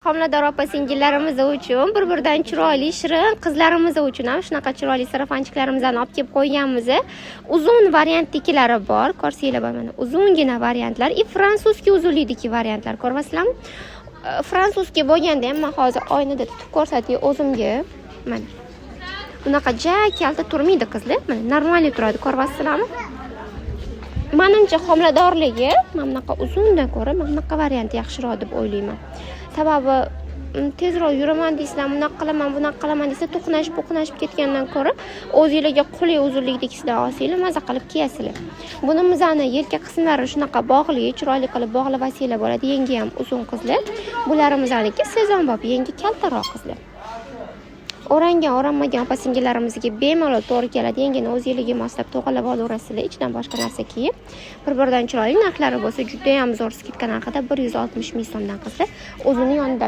Homilador opa-singillarimiz uchun bir-biridan chiroyli, shirin qizlarimiz uchun ham shunaqa chiroyli sarafanchiklarimizdan olib kelib qo'yganmiz. Uzun variantdikilari bor, ko'rsanglar mana uzungina variantlar, fransuzskiy uzunlikdagi variantlar ko'ryapsizlarmi? Fransuzskiy bo'lganda ham men hozir oynada tutib ko'rsatay o'zimga. Mana bunaqa kalta turmaydi qizlar, mana normalniy turadi, ko'ryapsizlarmi? Menimcha homiladorligi mana bunaqa uzundan ko'ra mana bunaqa variant yaxshiroq deb o'ylayman. Sababi tezroq yuraman deysizlar, bunaqa qilaman desa to'qnashib ketgandan ko'ra o'zingizga qulay uzunlikdagisidan olsanglar maza qilib kiyasizlar. Buni mizani yelka qismlari shunaqa bog'li, chiroyli qilib bog'lab olsanglar bo'ladi. Yengi ham uzun qizlar. Bularimizniki sezonbop, yengi kaltaroq qizlar. O'ranmagan opa-singillarimizga bemalol to'g'ri keladi. Yengini o'zingizga moslab to'g'rilab olaverasizlar. Ichidan boshqa narsa kiyib, bir-biridan chiroyli narxlari bo'lsa, juda ham zo'r skidka narxida 160 ming so'mdan qizlar. O'zini yonida